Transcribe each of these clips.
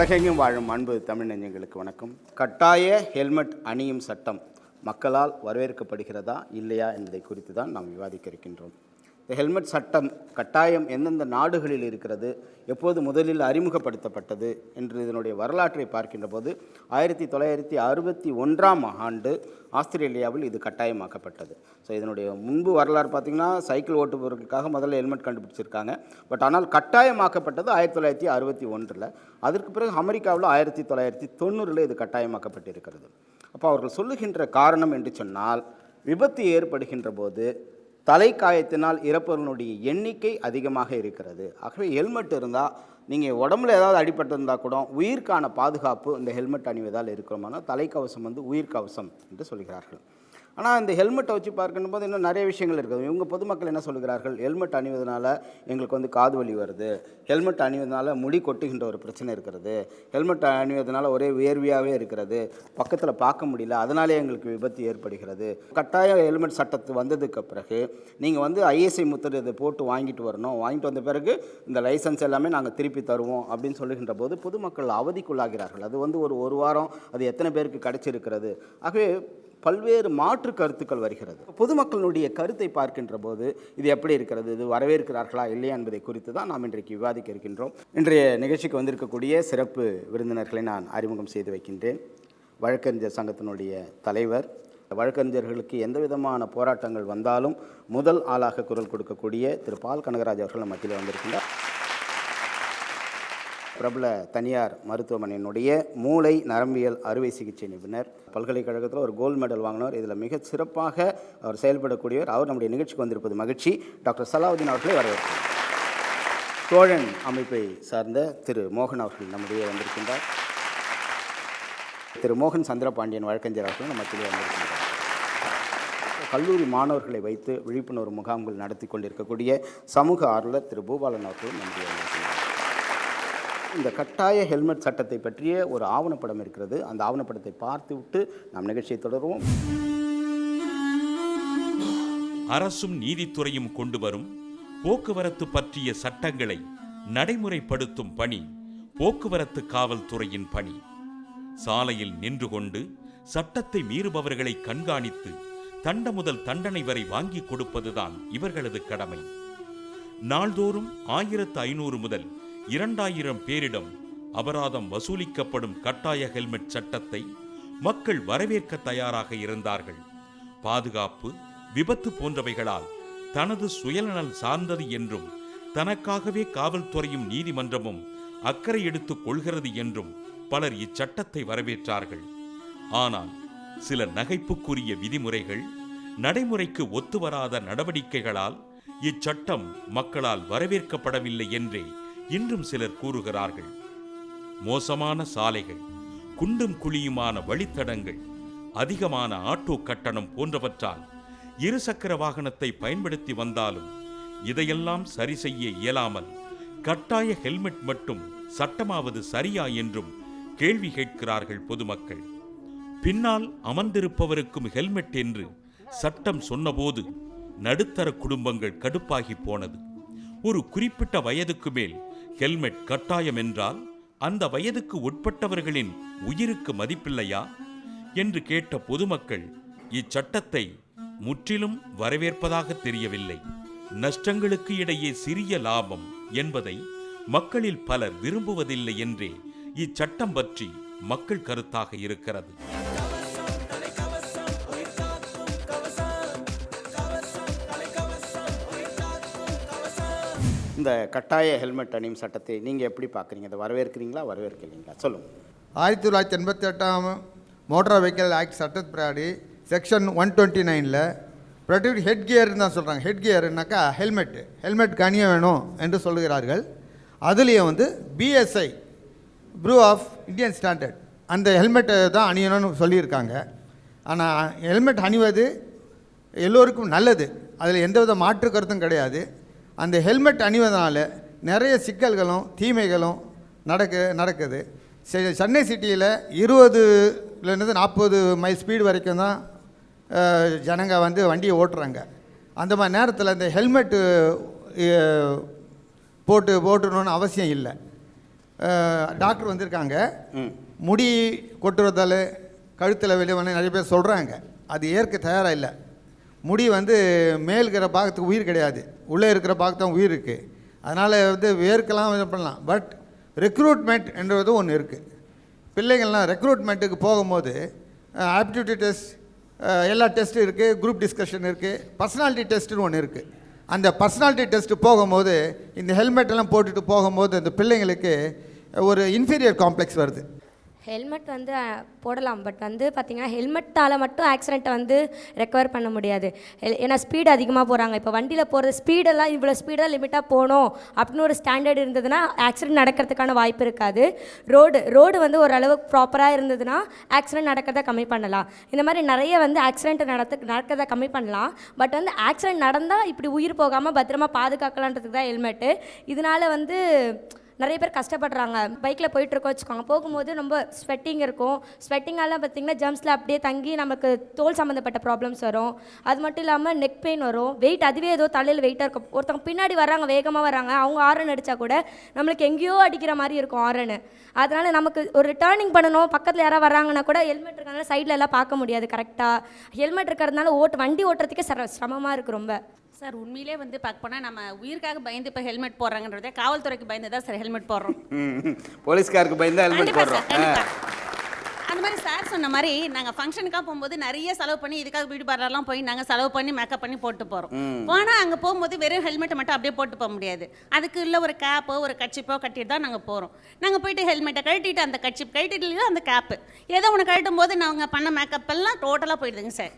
உலகெங்கும் வாழும் அன்பு தமிழ் நெஞ்சங்களுக்கு வணக்கம். கட்டாய ஹெல்மெட் அணியும் சட்டம் மக்களால் வரவேற்கப்படுகிறதா இல்லையா என்பதை குறித்து தான் நாம் விவாதிக்க இருக்கின்றோம். இந்த ஹெல்மெட் சட்டம் கட்டாயம் எந்தெந்த நாடுகளில் இருக்கிறது, எப்போது முதலில் அறிமுகப்படுத்தப்பட்டது என்று இதனுடைய வரலாற்றை பார்க்கின்ற போது 1961ஆம் ஆண்டு ஆஸ்திரேலியாவில் இது கட்டாயமாக்கப்பட்டது. ஸோ இதனுடைய முன்பு வரலாறு பார்த்திங்கன்னா சைக்கிள் ஓட்டுபவர்களுக்காக முதல்ல ஹெல்மெட் கண்டுபிடிச்சிருக்காங்க. பட் ஆனால் கட்டாயமாக்கப்பட்டது 1961. அதற்கு பிறகு அமெரிக்காவில் 1990 இது கட்டாயமாக்கப்பட்டிருக்கிறது. அப்போ அவர்கள் சொல்லுகின்ற காரணம் என்று சொன்னால், விபத்து ஏற்படுகின்ற போது தலைக்காயத்தினால் இறப்பவர்களுடைய எண்ணிக்கை அதிகமாக இருக்கிறது. ஆகவே ஹெல்மெட் இருந்தால் நீங்கள் உடம்புல ஏதாவது அடிபட்டிருந்தால் கூட உயிர்க்கான பாதுகாப்பு இந்த ஹெல்மெட் அணிவதால் இருக்கிறோமானால் தலைக்கவசம் உயிர்க்கவசம் என்று சொல்கிறார்கள். ஆனால் இந்த ஹெல்மெட்டை வச்சு பார்க்கும்போது இன்னும் நிறைய விஷயங்கள் இருக்குது. இவங்க பொதுமக்கள் என்ன சொல்கிறார்கள், ஹெல்மெட் அணிவதனால எங்களுக்கு காது வலி வருது, ஹெல்மெட் அணிவதனால முடி கொட்டுகின்ற ஒரு பிரச்சனை இருக்கிறது, ஹெல்மெட் அணிவதனால ஒரே வேர்வையாகவே இருக்கிறது, பக்கத்தில் பார்க்க முடியல, அதனாலே எங்களுக்கு விபத்து ஏற்படுகிறது. கட்டாய ஹெல்மெட் சட்டத்து வந்ததுக்கு பிறகு நீங்கள் ஐஎஸ்ஐ முத்திரை இதை போட்டு வாங்கிட்டு வரணும், வாங்கிட்டு வந்த பிறகு இந்த லைசன்ஸ் எல்லாமே நாங்கள் திருப்பி தருவோம் அப்படின்னு சொல்லுகின்ற போது பொதுமக்கள் அவதிக்குள்ளாகிறார்கள். அது ஒரு வாரம் அது எத்தனை பேருக்கு கிடைச்சிருக்கிறது. ஆகவே பல்வேறு மாற்று கருத்துக்கள் வருகிறது. பொதுமக்களுடைய கருத்தை பார்க்கின்ற போது இது எப்படி இருக்கிறது, இது வரவேற்கிறார்களா இல்லையா என்பதை குறித்து தான் நாம் இன்றைக்கு விவாதிக்க இருக்கின்றோம். இன்றைய நிகழ்ச்சிக்கு வந்திருக்கக்கூடிய சிறப்பு விருந்தினர்களை நான் அறிமுகம் செய்து வைக்கின்றேன். வழக்கறிஞர் சங்கத்தினுடைய தலைவர், வழக்கறிஞர்களுக்கு எந்த விதமான போராட்டங்கள் வந்தாலும் முதல் ஆளாக குரல் கொடுக்கக்கூடிய திரு பால் கனகராஜ் அவர்கள் மத்தியில் வந்திருக்கின்றார். பிரபல தனியார் மருத்துவமனையினுடைய மூளை நரம்பியல் அறுவை சிகிச்சை நிபுணர், பல்கலைக்கழகத்தில் ஒரு கோல்டு மெடல் வாங்கினவர், இதில் மிக சிறப்பாக அவர் செயல்படக்கூடியவர். அவர் நம்முடைய நிகழ்ச்சிக்கு வந்திருப்பது மகிழ்ச்சி. டாக்டர் சலாவுதீன் அவர்களை வரவேற்கிறார். தோழன் அமைப்பை சார்ந்த திரு மோகன் அவர்கள் நம்முடைய வந்திருக்கின்றார். திரு மோகன் சந்திரபாண்டியன் வழக்கறிஞர் அவர்கள் நம்ம மத்தியிலே வந்திருக்கின்றார். கல்லூரி மாணவர்களை வைத்து விழிப்புணர்வு முகாம்கள் நடத்தி கொண்டிருக்கக்கூடிய சமூக ஆர்வலர் திரு பூபாலன் அவர்கள் நம்முடைய வந்திருக்கின்றார். இந்த கட்டாய ஹெல்மெட் சட்டத்தை பற்றிய ஒரு ஆவணப்படம் இருக்கிறது. அந்த ஆவணப்படத்தை பார்த்துவிட்டு நாம் நிகழ்ச்சியை தொடருவோம். அரசும் நீதித்துறையும் கொண்டு வரும் போக்குவரத்து பற்றிய சட்டங்களை நடைமுறைப்படுத்தும் பணி போக்குவரத்து காவல்துறையின் பணி. சாலையில் நின்று கொண்டு சட்டத்தை மீறுபவர்களை கண்காணித்து தண்ட முதல் தண்டனை வரை வாங்கி கொடுப்பதுதான் இவர்களது கடமை. நாள்தோறும் 1500 முதல் 2000 பேரிடம் அபராதம் வசூலிக்கப்படும் கட்டாய ஹெல்மெட் சட்டத்தை மக்கள் வரவேற்க தயாராக இருந்தார்கள். பாதுகாப்பு, விபத்து போன்றவைகளால் தனது சுயநலன் சார்ந்தது என்றும் தனக்காகவே காவல்துறையும் நீதிமன்றமும் அக்கறை எடுத்துக் கொள்கிறது என்றும் பலர் இச்சட்டத்தை வரவேற்றார்கள். ஆனால் சில நகைப்புக்குரிய விதிமுறைகள், நடைமுறைக்கு ஒத்துவராத நடவடிக்கைகளால் இச்சட்டம் மக்களால் வரவேற்கப்படவில்லை என்றே இன்றும் சிலர் கூறுகிறார்கள். மோசமான சாலைகள், குண்டும் குழியுமான வழித்தடங்கள், அதிகமான ஆட்டோ கட்டணம் போன்றவற்றால் இருசக்கர வாகனத்தை பயன்படுத்தி வந்தாலும் இதையெல்லாம் சரி செய்ய இயலாமல் கட்டாய ஹெல்மெட் மட்டும் சட்டமாவது சரியா என்றும் கேள்வி கேட்கிறார்கள் பொதுமக்கள். பின்னால் அமர்ந்திருப்பவருக்கும் ஹெல்மெட் என்று சட்டம் சொன்னபோது நடுத்தர குடும்பங்கள் கடுப்பாகி போனது. ஒரு குறிப்பிட்ட வயதுக்கு மேல் ஹெல்மெட் கட்டாயம் என்றால் அந்த வயதுக்கு உட்பட்டவர்களின் உயிருக்கு மதிப்பில்லையா என்று கேட்ட பொதுமக்கள் இச்சட்டத்தை முற்றிலும் வரவேற்பதாக தெரியவில்லை. நஷ்டங்களுக்கு இடையே சிறிய லாபம் என்பதை மக்களில் பலர் விரும்புவதில்லை என்றே இச்சட்டம் பற்றி மக்கள் கருத்தாக இருக்கிறது. இந்த கட்டாய ஹெல்மெட் அணியும் சட்டத்தை நீங்கள் எப்படி பார்க்குறீங்க? அதை வரவேற்கிறீங்களா வரவேற்கிறீங்களா சொல்லுங்கள். 1988 மோட்டார் வெஹிக்கல் ஆக்ட் சட்டத்தின்படி செக்ஷன் 129 ப்ரொடெக்ட் ஹெட் கியர்னு தான் சொல்கிறாங்க. ஹெட் கியர்னாக்கா ஹெல்மெட் அணிய வேணும் என்று சொல்லுகிறார்கள். அதுலேயும் BSI bureau of Indian standard அந்த ஹெல்மெட்டை தான் அணியணும்னு சொல்லியிருக்காங்க. ஆனால் ஹெல்மெட் அணிவது எல்லோருக்கும் நல்லது, அதில் எந்தவித மாற்று கருத்தும் கிடையாது. அந்த ஹெல்மெட் அணிவதனால நிறைய சிக்கல்களும் தீமைகளும் நடக்குது. சென்னை சிட்டியில் 20லேருந்து 40 மைல் ஸ்பீடு வரைக்கும் தான் ஜனங்க வண்டியை ஓட்டுறாங்க. அந்த மாதிரி நேரத்தில் இந்த ஹெல்மெட்டு போட்டுடணுன்னு அவசியம் இல்லை. டாக்டர் வந்திருக்காங்க. ம். முடி கொட்டுறதால கழுத்தில் வெளியே வந்து நிறைய பேர் சொல்கிறாங்க. அது ஏற்க தயாராக இல்லை. முடி வந்து மேல் இருக்கிற பாகத்துக்கு உயிர் கிடையாது, உள்ளே இருக்கிற பாகத்தான் உயிர் இருக்குது. அதனால் வந்து வேர்க்கெல்லாம் இது பண்ணலாம். பட் ரெக்ரூட்மெண்ட் என்றது ஒன்று இருக்குது. பிள்ளைங்கள்லாம் ரெக்ரூட்மெண்ட்டுக்கு போகும்போது ஆப்டிடியூட் டெஸ்ட், எல்லா டெஸ்ட்டும் இருக்குது, குரூப் டிஸ்கஷன் இருக்குது, பர்சனாலிட்டி டெஸ்ட்டுன்னு ஒன்று இருக்குது. அந்த பர்சனாலிட்டி டெஸ்ட்டு போகும்போது இந்த ஹெல்மெட்டெல்லாம் போட்டுட்டு போகும்போது அந்த பிள்ளைங்களுக்கு ஒரு இன்ஃபீரியர் காம்ப்ளெக்ஸ் வருது. ஹெல்மெட் வந்து போடலாம், பட் வந்து பார்த்திங்கன்னா ஹெல்மெட்டால் மட்டும் ஆக்சிடெண்ட்டை வந்து ரெக்கவர் பண்ண முடியாது. ஏன்னா ஸ்பீடு அதிகமாக போகிறாங்க. இப்போ வண்டியில் போகிற ஸ்பீடெல்லாம் இவ்வளோ ஸ்பீடாக லிமிட்டாக போகணும் அப்படின்னு ஒரு ஸ்டாண்டர்ட் இருந்ததுன்னா ஆக்சிடெண்ட் நடக்கிறதுக்கான வாய்ப்பு இருக்காது. ரோடு வந்து ஓரளவுக்கு ப்ராப்பராக இருந்ததுன்னா ஆக்சிடெண்ட் நடக்கிறத கம்மி பண்ணலாம். இந்த மாதிரி நிறைய வந்து ஆக்சிடெண்ட் நடக்கிறத கம்மி பண்ணலாம். பட் வந்து ஆக்சிடெண்ட் நடந்தால் இப்படி உயிர் போகாமல் பத்திரமா பாதுகாக்கலான்றதுக்கு தான் ஹெல்மெட்டு. இதனால் வந்து நிறைய பேர் கஷ்டப்படுறாங்க. பைக்கில் போயிட்டுருக்கோம் வச்சுக்கோங்க, போகும்போது ரொம்ப ஸ்வெட்டிங் இருக்கும். ஸ்வெட்டிங்காலாம் பார்த்திங்கன்னா ஜம்ப்ஸில் அப்படியே தங்கி நமக்கு தோல் சம்மந்தப்பட்ட ப்ராப்ளம்ஸ் வரும். அது மட்டும் இல்லாமல் நெக் பெயின் வரும். வெயிட் அதுவே ஏதோ தலையில் வெயிட்டாக இருக்கும். ஒருத்தவங்க பின்னாடி வராங்க, வேகமாக வராங்க, அவங்க ஆரன் அடித்தா கூட நம்மளுக்கு எங்கேயோ அடிக்கிற மாதிரி இருக்கும் ஆரனு. அதனால் நமக்கு ஒரு டேர்னிங் பண்ணணும், பக்கத்தில் யாராவது வராங்கன்னா கூட ஹெல்மெட் இருக்கிறதுனால சைடில் எல்லாம் பார்க்க முடியாது கரெக்டாக. ஹெல்மெட் இருக்கிறதுனால வண்டி ஓட்டுறதுக்கே சிரமமாக இருக்குது ரொம்ப. சார் உண்மையிலே வந்து பார்க்க போனால் நம்ம உயிருக்காக பயந்து இப்போ ஹெல்மெட் போடுறாங்கன்றதே காவல்துறைக்கு பயந்து தான் சார் ஹெல்மெட் போடுறோம். போலீஸ்காருக்கு பயந்து ஹெல்மெட் போடுறோம். அந்த மாதிரி சார் சொன்ன மாதிரி நாங்கள் ஃபங்க்ஷனுக்காக போகும்போது நிறைய செலவு பண்ணி இதுக்காக பியூட்டி பார்லர்லாம் போய் நாங்கள் செலவு பண்ணி மேக்கப் பண்ணி போட்டு போகிறோம். போனால் அங்கே போகும்போது வெறும் ஹெல்மெட்டை மட்டும் அப்படியே போட்டு போக முடியாது. அதுக்கு இல்லை ஒரு கேப்போ ஒரு கட்சிப்போ கட்டிட்டு தான் நாங்கள் போகிறோம். நாங்கள் போயிட்டு ஹெல்மெட்டை கழட்டிட்டு அந்த கட்சிப் கழட்டிட்டு அந்த கேப்பு ஏதோ ஒன்று கழட்டும் போது நாங்கள் பண்ண மேக்கப் எல்லாம் டோட்டலாக போயிடுதுங்க சார்.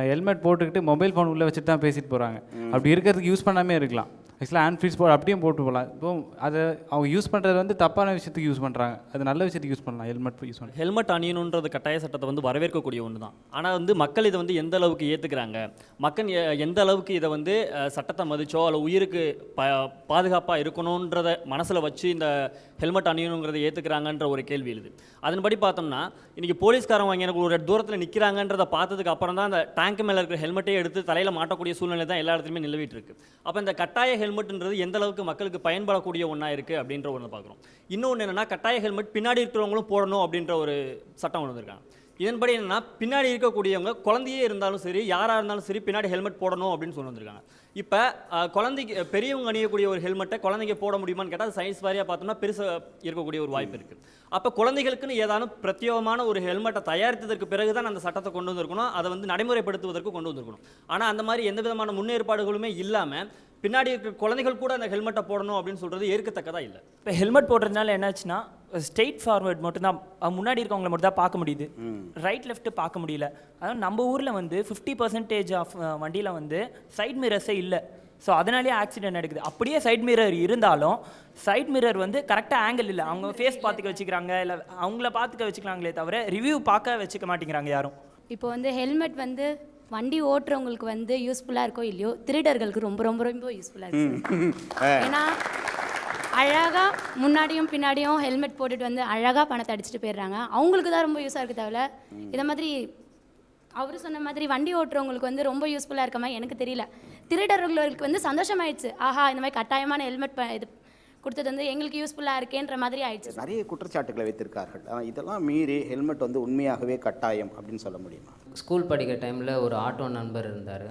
ஹெல்மெட் போட்டுக்கிட்டு மொபைல் ஃபோன் உள்ளே வச்சுட்டு தான் பேசிட்டு போகிறாங்க. அப்படி இருக்கிறதுக்கு யூஸ் பண்ணாமே இருக்கலாம். ஆக்சுவலாக ஹேண்ட் ஃப்ரீஸ் அப்படியும் போட்டு போகலாம். இப்போ அதை அவங்க யூஸ் பண்ணுறது வந்து தப்பான விஷயத்துக்கு யூஸ் பண்ணுறாங்க. அது நல்ல விஷயத்துக்கு யூஸ் பண்ணலாம். ஹெல்மெட் யூஸ் பண்ணலாம். ஹெல்மெட் அணியணுன்றது கட்டாய சட்டத்தை வந்து வரவேற்கக்கூடிய ஒன்று தான். ஆனால் வந்து மக்கள் இதை வந்து எந்த அளவுக்கு ஏற்றுக்கிறாங்க, மக்கள் எந்த அளவுக்கு இதை வந்து சட்டத்தை மதிச்சோ அல்ல உயிருக்கு பாதுகாப்பாக இருக்கணுன்றத மனசில் வச்சு இந்த ஹெல்மெட் அணியணுங்கிறத ஏற்றுக்கிறாங்கன்ற ஒரு கேள்வி எழுது. அதன்படி பார்த்தோம்னா இன்றைக்கி போலீஸ்காரன் வாங்கி எனக்கு ஒரு தூரத்தில் நிற்கிறாங்கன்றதை பார்த்ததுக்கு அப்புறம் தான் அந்த டேங்க் மேலே இருக்கிற ஹெல்மெட்டே எடுத்து தலையில் மாட்டக்கூடிய சூழ்நிலை தான் எல்லா இடத்துலையுமே நிலவிட்டு இருக்கு. அப்போ இந்த கட்டாய ஹெல்மெட்ன்றது எந்த அளவுக்கு மக்களுக்கு பயன்படக்கூடிய ஒன்றா இருக்குது அப்படின்ற ஒன்று பார்க்குறோம். இன்னொன்று என்னென்னா கட்டாய ஹெல்மெட் பின்னாடி இருக்கிறவங்களும் போடணும் அப்படின்ற ஒரு சட்டம் கொண்டு வந்திருக்காங்க. இதன்படி என்னென்னா பின்னாடி இருக்கக்கூடியவங்க குழந்தையே இருந்தாலும் சரி யாராக இருந்தாலும் சரி பின்னாடி ஹெல்மெட் போடணும் அப்படின்னு சொல்லி வந்திருக்காங்க. இப்போ குழந்தைக்கு பெரியவங்க அணியக்கூடிய ஒரு ஹெல்மெட்டை குழந்தைங்க போட முடியுமான்னு கேட்டால் சயின்ஸ் வாரியாக பார்த்தோம்னா பெருசாக இருக்கக்கூடிய ஒரு வாய்ப்பு இருக்குது. அப்போ குழந்தைகளுக்குன்னு ஏதானும் பிரத்யேகமான ஒரு ஹெல்மெட்டை தயாரித்ததற்கு பிறகு தான் அந்த சட்டத்தை கொண்டு வந்திருக்கணும், அதை வந்து நடைமுறைப்படுத்துவதற்கு கொண்டு வந்திருக்கணும். ஆனால் அந்த மாதிரி எந்த விதமான முன்னேற்பாடுகளுமே இல்லாமல் பின்னாடி இருக்கிற குழந்தைகள் கூட அந்த ஹெல்மெட்டை போடணும் அப்படின்னு சொல்கிறது ஏற்கத்தக்கதாக இல்லை. இப்போ ஹெல்மெட் போடுறதுனால என்னாச்சுன்னா ஸ்ட்ரெயிட் ஃபார்வர்ட் மட்டும்தான் முன்னாடி இருக்கவங்களை மட்டும் தான் பார்க்க முடியுது, ரைட் லெஃப்ட்டு பார்க்க முடியல. அதாவது நம்ம ஊரில் வந்து 50% ஆஃப் வண்டியில் வந்து சைட் மிரர்ஸே இல்லை. ஸோ அதனாலேயே ஆக்சிடென்ட் நடக்குது. அப்படியே சைட் மிரர் இருந்தாலும் சைட் மிரர் வந்து கரெக்டாக ஆங்கிள் இல்லை. அவங்க ஃபேஸ் பார்த்துக்க வச்சுக்கிறாங்க, இல்லை அவங்கள பார்த்துக்க வச்சுக்கிறாங்களே தவிர ரிவ்யூ பார்க்க வச்சுக்க மாட்டேங்கிறாங்க யாரும். இப்போ வந்து ஹெல்மெட் வந்து வண்டி ஓட்டுறவங்களுக்கு வந்து யூஸ்ஃபுல்லாக இருக்கோ இல்லையோ, திருடர்களுக்கு ரொம்ப ரொம்ப ரொம்ப யூஸ்ஃபுல்லாக இருக்குது. ஏன்னா அழகாக முன்னாடியும் பின்னாடியும் ஹெல்மெட் போட்டுட்டு வந்து அழகாக பணத்தை அடிச்சுட்டு போயிடுறாங்க. அவங்களுக்கு தான் ரொம்ப யூஸாக இருக்குது தவிர இதை மாதிரி அவர் சொன்ன மாதிரி வண்டி ஓட்டுறவங்களுக்கு வந்து ரொம்ப யூஸ்ஃபுல்லாக இருக்க மாதிரி எனக்கு தெரியல. திருடர்களுக்கு வந்து சந்தோஷமாயிடுச்சு, ஆஹா இந்த மாதிரி கட்டாயமான ஹெல்மெட் இது கொடுத்தது வந்து எங்களுக்கு யூஸ்ஃபுல்லாக இருக்கேன்ற மாதிரி ஆயிடுச்சு. நிறைய குற்றச்சாட்டுகளை வைத்திருக்கார்கள். இதெல்லாம் மீறி ஹெல்மெட் வந்து உண்மையாகவே கட்டாயம் அப்படின்னு சொல்ல முடியுமா? ஸ்கூல் படிக்கிற டைமில் ஒரு ஆட்டோ நண்பர் இருந்தார்.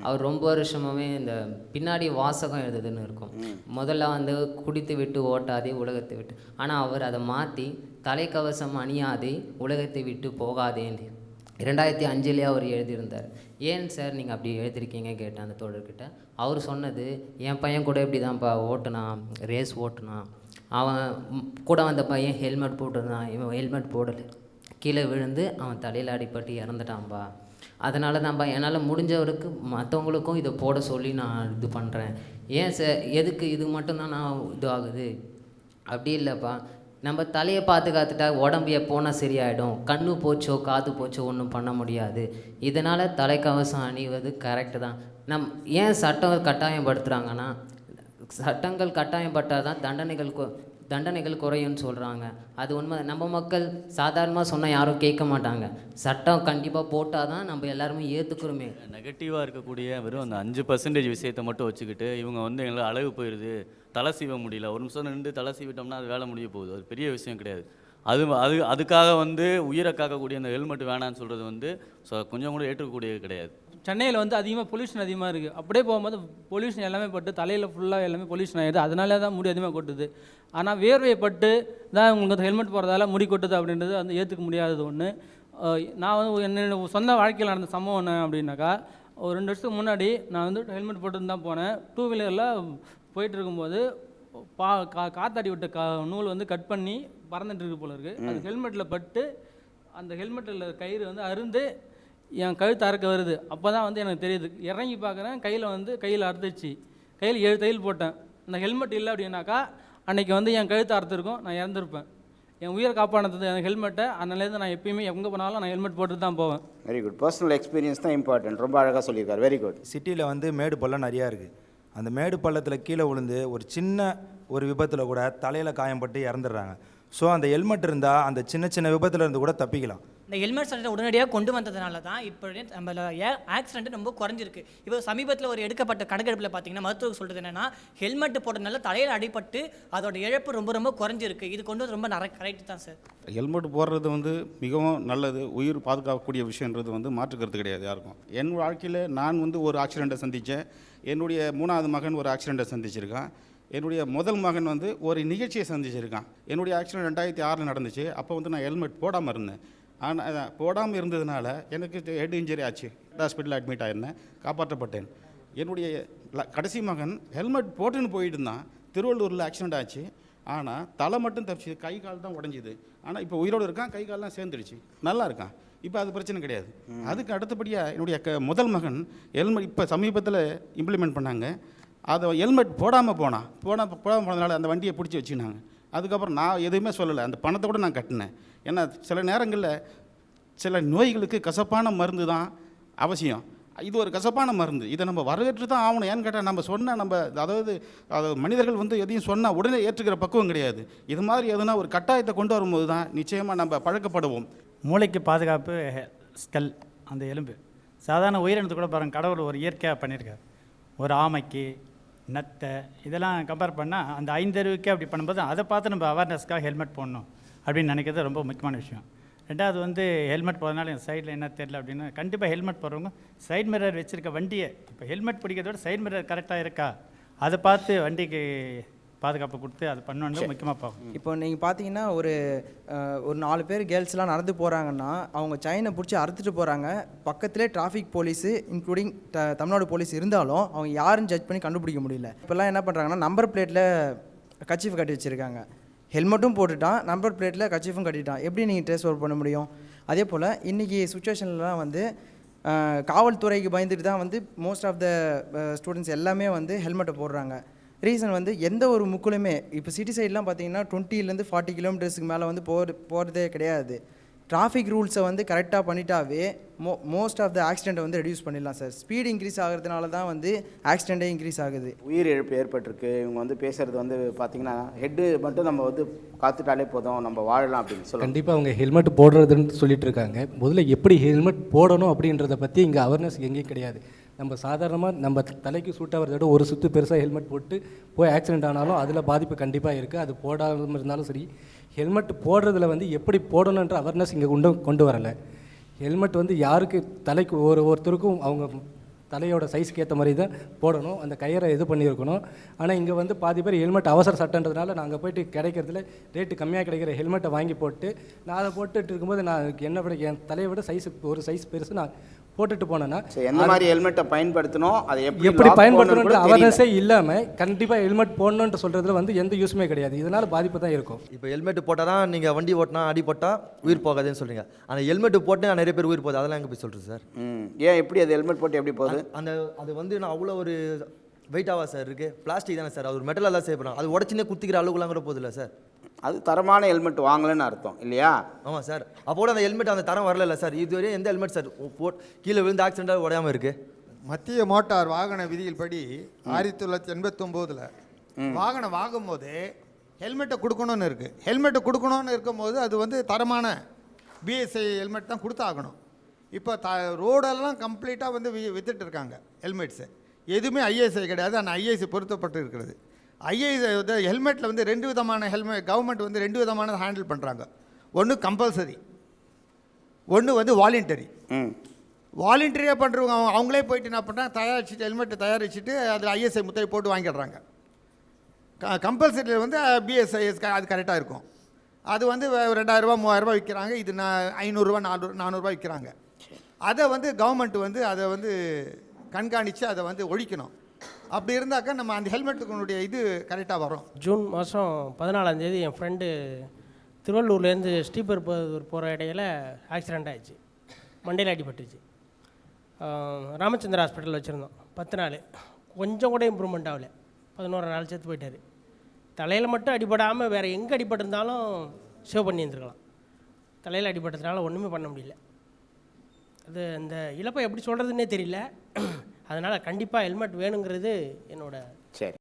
அவர் ரொம்ப வருஷமாகவே இந்த பின்னாடி வாசகம் எழுதுதுன்னு இருக்கும். முதல்ல வந்து குடித்து விட்டு ஓட்டாதே உலகத்தை விட்டு, ஆனால் அவர் அதை மாற்றி தலைக்கவசம் அணியாதே உலகத்தை விட்டு போகாதேன்னு 2005 அவர் எழுதியிருந்தார். ஏன் சார் நீங்கள் அப்படி எழுதிருக்கீங்க கேட்டேன் அந்த தோழர்கிட்ட. அவர் சொன்னது, என் பையன் கூட இப்படி தான்ப்பா ஓட்டுனான், ரேஸ் ஓட்டுனான், அவன் கூட வந்த பையன் ஹெல்மெட் போட்டுருந்தான், இவன் ஹெல்மெட் போடலை, கீழே விழுந்து அவன் தலையில் அடிப்பட்டு இறந்துட்டான்பா. அதனால தான்ப்பா என்னால் முடிஞ்சவருக்கு மற்றவங்களுக்கும் இதை போட சொல்லி நான் இது பண்ணுறேன். ஏன் சார் எதுக்கு இது மட்டும்தான் நான் இது ஆகுது? அப்படி இல்லைப்பா, நம்ம தலையை பாதுகாத்துட்டா உடம்பு எப்போனா சரியாயிடும், கண்ணு போச்சோ காது போச்சோ ஒன்றும் பண்ண முடியாது. இதனால் தலைக்கவசம் அணிவது கரெக்டு தான். ஏன் சட்டம் கட்டாயப்படுத்துகிறாங்கன்னா, சட்டங்கள் கட்டாயப்பட்டால் தான் தண்டனைகள் குறையும்னு சொல்கிறாங்க. அது உண்மை. நம்ம மக்கள் சாதாரணமாக சொன்னால் யாரும் கேட்க மாட்டாங்க. சட்டம் கண்டிப்பாக போட்டால் தான் நம்ம எல்லாருமே ஏற்றுக்கிறோமே. நெகட்டிவாக இருக்கக்கூடிய வெறும் அந்த 5% விஷயத்தை மட்டும் வச்சுக்கிட்டு இவங்க வந்து எங்களுக்கு அழகு போயிடுது, தலை சீவ முடியல, ஒரு நிமிஷம் நின்று தலை சீவிட்டோம்னா அது வேலை முடிய போகுது, அது பெரிய விஷயம் கிடையாது. அதுக்காக வந்து உயிரை காக்கக்கூடிய அந்த ஹெல்மெட் வேணான்னு சொல்கிறது வந்து கொஞ்சம் கூட ஏற்றுக்கக்கூடியது கிடையாது. சென்னையில் வந்து அதிகமாக பொல்யூஷன் அதிகமாக இருக்குது. அப்படியே போகும்போது பொல்யூஷன் எல்லாமே பட்டு தலையில் ஃபுல்லாக எல்லாமே பொல்யூஷன் ஆகிடுது. அதனால தான் முடி அதிகமாக கொட்டுது. ஆனால் வேர்வையை பட்டு தான் உங்களுக்கு வந்து ஹெல்மெட் போடுறதால முடி கொட்டுது அப்படின்றது வந்து ஏற்றுக்க முடியாதது ஒன்று. நான் வந்து என்னோட சொந்த வாழ்க்கையில் நடந்த சம்பவம் என்ன அப்படின்னாக்கா, ஒரு 2 வருஷத்துக்கு முன்னாடி நான் வந்து ஹெல்மெட் போட்டுன்னு தான் போனேன். 2 வீலரில் போயிட்டு இருக்கும்போது காத்தாடி விட்ட நூல் வந்து கட் பண்ணி பறந்துட்டு இருக்கு போல இருக்குது. அது ஹெல்மெட்டில் பட்டு அந்த ஹெல்மெட்டில் கயிறு வந்து அருந்து என் கழுத்து அறுக்க வருது. அப்போ தான் வந்து எனக்கு தெரியுது. இறங்கி பார்க்குறேன், கையில் அறுத்துச்சு. கையில் 7 தையல் போட்டேன். அந்த ஹெல்மெட் இல்லை அப்படின்னாக்கா அன்றைக்கி வந்து என் கழுத்து அறுத்துருக்கும், நான் இறந்துருப்பேன். என் உயிரை காப்பானது அந்த ஹெல்மெட்டை. அதனாலேருந்து நான் எப்பயுமே எங்கே போனாலும் நான் ஹெல்மெட் போட்டு தான் போவேன். Very good. பர்சனல் எக்ஸ்பீரியன்ஸ் தான் இம்பார்ட்டன்ட். ரொம்ப அழகாக சொல்லியிருக்காரு. Very good. சிட்டியில் வந்து மேடு பள்ளம் நிறையா இருக்குது. அந்த மேடு பள்ளத்தில் கீழே விழுந்து ஒரு சின்ன ஒரு விபத்தில் கூட தலையில் காயம்பட்டு இறந்துடுறாங்க. ஸோ அந்த ஹெல்மெட் இருந்தால் அந்த சின்ன சின்ன விபத்தில் இருந்து கூட தப்பிக்கலாம். இந்த ஹெல்மெட் சட்டத்தை உடனடியாக கொண்டு வந்ததுனால தான் இப்போ நம்ம ஆக்சிடென்ட் ரொம்ப குறைஞ்சிருக்கு. இப்போ சமீபத்தில் ஒரு எடுக்கப்பட்ட கணக்கெடுப்பில் பார்த்தீங்கன்னா மருத்துவர் சொல்கிறது என்னென்னா, ஹெல்மெட் போட்டதுனால தலையில் அடிபட்டு அதோட இழப்பு ரொம்ப ரொம்ப குறைஞ்சிருக்கு. இது கொண்டு வந்து ரொம்ப கரெக்ட் தான் சார். ஹெல்மெட் போடுறது வந்து மிகவும் நல்லது. உயிர் பாதுகாக்கக்கூடிய விஷயன்றது வந்து மாற்றுக்கிறது கிடையாது யாருக்கும். என் வாழ்க்கையில் நான் வந்து ஒரு ஆக்சிடெண்ட்டை சந்தித்தேன். என்னுடைய 3வது மகன் ஒரு ஆக்சிடெண்ட்டை சந்திச்சிருக்கான். என்னுடைய முதல் மகன் வந்து ஒரு நிகழ்ச்சியை சந்திச்சிருக்கான். என்னுடைய ஆக்சிடெண்ட் 2006 நடந்துச்சு. அப்போ வந்து நான் ஹெல்மெட் போடாமல் இருந்தேன். ஆனால் போடாமல் இருந்ததுனால எனக்கு ஹெட் இன்ஜரி ஆச்சு. ஹாஸ்பிட்டலில் அட்மிட் ஆகிருந்தேன், காப்பாற்றப்பட்டேன். என்னுடைய கடைசி மகன் ஹெல்மெட் போட்டுன்னு போயிட்டு இருந்தான். திருவள்ளூரில் ஆக்சிடெண்ட் ஆச்சு. ஆனால் தலை மட்டும் தப்பிச்சு, கை கால் தான் உடஞ்சிது. ஆனால் இப்போ உயிரோடு இருக்கான், கை கால்லாம் சேர்ந்துடுச்சு, நல்லா இருக்கான். இப்போ அது பிரச்சனை கிடையாது. அதுக்கு அடுத்தபடியாக என்னுடைய முதல் மகன் ஹெல்மெட் இப்போ சமீபத்தில் இம்ப்ளிமெண்ட் பண்ணாங்க. அதை ஹெல்மெட் போடாமல் போனதுனால அந்த வண்டியை பிடிச்சி வச்சுக்கினாங்க. அதுக்கப்புறம் நான் எதுவுமே சொல்லலை, அந்த பணத்தை கூட நான் கட்டினேன். ஏன்னா சில நேரங்களில் சில நோய்களுக்கு கசப்பான மருந்து தான் அவசியம். இது ஒரு கசப்பான மருந்து. இதை நம்ம வரவேற்று தான் ஆகணும். ஏன்னு கேட்டால் நம்ம சொன்னால் அதாவது மனிதர்கள் வந்து எதையும் சொன்னால் உடனே ஏற்றுக்கிற பக்குவம் கிடையாது. இது மாதிரி எதுனா ஒரு கட்டாயத்தை கொண்டு வரும்போது தான் நிச்சயமாக நம்ம பழக்கப்படுவோம். மூளைக்கு பாதுகாப்பு ஸ்கல், அந்த எலும்பு சாதாரண உயிரினத்து கூட பாருங்கள், கடவுள் ஒரு இயற்கையாக பண்ணியிருக்காரு. ஒரு ஆமைக்கு, நத்தை, இதெல்லாம் கம்பேர் பண்ணால் அந்த 5 அறிவுக்கே அப்படி பண்ணும்போது அதை பார்த்து நம்ம அவேர்னஸ்க்காக ஹெல்மெட் போடணும் அப்படின்னு நினைக்கிறது ரொம்ப முக்கியமான விஷயம். 2வது வந்து ஹெல்மெட் போடுறதுனால என் சைடில் என்ன தெரியல அப்படின்னு கண்டிப்பாக ஹெல்மெட் போடுறவங்க சைட் மிரர் வச்சுருக்க வண்டியை, இப்போ ஹெல்மெட் பிடிக்கிறதோட சைட் மிரர் கரெக்டாக இருக்கா அதை பார்த்து வண்டிக்கு பாதுகாப்பு கொடுத்து அது பண்ணணும் முக்கியமாக பார்க்கணும். இப்போ நீங்கள் பார்த்தீங்கன்னா ஒரு 4 பேர் கேர்ள்ஸ்லாம் நடந்து போகிறாங்கன்னா அவங்க செயினை பிடிச்சி அறுத்துட்டு போகிறாங்க. பக்கத்திலே traffic police including Tamil Nadu police இருந்தாலும் அவங்க யாருன்னு ஜட்ஜ் பண்ணி கண்டுபிடிக்க முடியல. இப்போல்லாம் என்ன பண்ணுறாங்கன்னா நம்பர் பிளேட்டில் கச்சீஃப் கட்டி வச்சுருக்காங்க. ஹெல்மெட்டும் போட்டுட்டான், நம்பர் பிளேட்டில் கச்சீஃபும் கட்டிட்டான். எப்படி நீங்கள் ட்ரேஸ் ஓவர் பண்ண முடியும்? அதே போல் இன்றைக்கி சுச்சுவேஷன்லாம் வந்து காவல்துறைக்கு பயந்துட்டு தான் வந்து மோஸ்ட் ஆஃப் த ஸ்டூடெண்ட்ஸ் எல்லாமே வந்து ஹெல்மெட்டை போடுறாங்க. ரீசன் வந்து எந்த ஒரு முக்குலையுமே இப்போ சிட்டி சைட்லாம் பார்த்தீங்கன்னா 20 to 40 கிலோமீட்டர்ஸுக்கு மேலே வந்து போகிறதே கிடையாது. டிராஃபிக் ரூல்ஸை வந்து கரெக்டாக பண்ணிட்டாவே மோஸ்ட் ஆஃப் த ஆக்சிடெண்ட்டை வந்து ரெடியூஸ் பண்ணிடலாம் சார். ஸ்பீடு இன்க்ரீஸ் ஆகிறதுனால தான் வந்து ஆக்சிடெண்ட்டே இன்க்ரீஸ் ஆகுது. உயிர் இழப்பு ஏற்பட்டிருக்கு. இவங்க வந்து பேசுகிறது வந்து பார்த்திங்கன்னா ஹெட்டு மட்டும் நம்ம வந்து காத்துட்டாலே போதும், நம்ம வாழலாம் அப்படின்னு சொல்லி கண்டிப்பாக அவங்க ஹெல்மெட் போடுறதுன்னு சொல்லிட்டு இருக்காங்க. முதல்ல எப்படி ஹெல்மெட் போடணும் அப்படின்றத பற்றி இங்கே அவேர்னஸ் எங்கேயும் கிடையாது. நம்ம சாதாரணமாக நம்ம தலைக்கு சூட் ஆகிறத ஒரு சுற்று பெருசாக ஹெல்மெட் போட்டு போய் ஆக்சிடென்ட் ஆனாலும் அதில் பாதிப்பு கண்டிப்பாக இருக்குது. அது போடாமல் இருந்தாலும் சரி, ஹெல்மெட் போடுறதுல வந்து எப்படி போடணுன்ற அவேர்னஸ் இங்கே கொண்டு வரலை. ஹெல்மெட் வந்து யாருக்கு தலைக்கு ஒருத்தருக்கும் அவங்க தலையோட சைஸ்க்கு ஏற்ற மாதிரி தான் போடணும். அந்த கயிறை இது பண்ணியிருக்கணும். ஆனால் இங்கே வந்து பாதி பேர் ஹெல்மெட் அவசர சட்டன்றதுனால நாங்கள் போய்ட்டு கிடைக்கிறதுல ரேட்டு கம்மியாக கிடைக்கிற ஹெல்மெட்டை வாங்கி போட்டு நான் அதை போட்டுட்டு இருக்கும்போது நான் என்ன விட என் தலையை விட ஒரு சைஸ் பெருசு நான் போட்டுட்டு போனேன்னா எந்த மாதிரி ஹெல்மெட்டை பயன்படுத்தணும், அதை எப்படி பயன்படுத்தணுன்ற அவேர்னஸே இல்லாமல் கண்டிப்பாக ஹெல்மெட் போடணுன்ற சொல்கிறதுல வந்து எந்த யூஸுமே கிடையாது. இதனால் பாதிப்பு தான் இருக்கும். இப்போ ஹெல்மெட் போட்டால் தான் நீங்கள் வண்டி ஓட்டினா அடிப்பட்டால் உயிர் போகாதுன்னு சொல்கிறீங்க. ஆனால் ஹெல்மெட் போட்டு நிறைய பேர் உயிர் போகுது. அதெல்லாம் எங்கே போய் சொல்கிறது சார்? ஏன் எப்படி அது ஹெல்மெட் போட்டு எப்படி போகுது? அது வந்து நான் அவ்வளோ ஒரு வெயிட்டாவா சார் இருக்குது? பிளாஸ்டிக் தானே சார், அது ஒரு மெட்டலாக தான் செய்யப்படும். அது உடச்சினே குத்திக்கிற அளவுக்குலாம் கூட போதில்லை சார். அது தரமான ஹெல்மெட் வாங்கலன்னு அர்த்தம் இல்லையா? ஆமாம் சார். அப்போட அந்த ஹெல்மெட் அந்த தரம் வரல சார். இதுவரையும் எந்த ஹெல்மெட் சார் கீழே விழுந்து ஆக்சிடென்ட்டாக உடையாமல் இருக்குது? மத்திய மோட்டார் வாகன விதிகள் படி 1989 வாகனம் வாங்கும்போது ஹெல்மெட்டை கொடுக்கணும்னு இருக்குது. ஹெல்மெட்டை கொடுக்கணும்னு இருக்கும்போது அது வந்து தரமான பிஎஸ்ஐ ஹெல்மெட் தான் கொடுத்தாகணும். இப்போ ரோடெல்லாம் கம்ப்ளீட்டாக வந்து வித்துட்டு இருக்காங்க ஹெல்மெட்ஸு. எதுவுமே ஐஏஎஸ்ஐ கிடையாது. ஆனால் ஐஏஎஸ்ஐ பொருத்தப்பட்டு இருக்கிறது. ஐஏஎஸ் வந்து ஹெல்மெட்டில் வந்து 2 விதமான கவர்மெண்ட் வந்து 2 விதமான ஹேண்டில் பண்ணுறாங்க. ஒன்று கம்பல்சரி, ஒன்று வந்து வாலண்டரி. வாலண்டரியாக பண்ணுறவங்க அவங்களே போயிட்டு என்ன பண்ணுறாங்க, தயாரிச்சுட்டு ஹெல்மெட்டை தயாரிச்சுட்டு அதில் ஐஎஸ்ஐ முத்திரை போட்டு வாங்கிடுறாங்க. கம்பல்சரியில் வந்து பிஎஸ்ஐஎஸ் அது கரெக்டாக இருக்கும். அது வந்து 2000 3000 விற்கிறாங்க. இது 500 400 விற்கிறாங்க. அதை வந்து கவர்மெண்ட் வந்து அதை வந்து கண்காணித்து அதை வந்து ஒழிக்கணும். அப்படி இருந்தாக்கா நம்ம அந்த ஹெல்மெட்டுக்குனுடைய இது கரெக்டாக வரும். ஜூன் மாதம் 14ஆம் தேதி என் ஃப்ரெண்டு திருவள்ளூர்லேருந்து ஸ்ரீபெரும்புதூர் போகிற இடையில ஆக்சிடெண்ட் ஆகிடுச்சு. மண்டையில் அடிபட்டுச்சு. ராமச்சந்திரா ஹாஸ்பிட்டலில் வச்சுருந்தோம் 10 நாள். கொஞ்சம் கூட இம்ப்ரூவ்மெண்ட் ஆகலை. 11 நாள் செத்து போயிட்டார். தலையில் மட்டும் அடிபடாமல் வேறு எங்கே அடிபட்டிருந்தாலும் சேவ் பண்ணி இருந்துருக்கலாம். தலையில் அடிபட்டதுனால ஒன்றுமே பண்ண முடியல. அது அந்த இழப்பை எப்படி சொல்கிறதுன்னே தெரியல. அதனால் கண்டிப்பாக ஹெல்மெட் வேணுங்கிறது என்னோட சரி.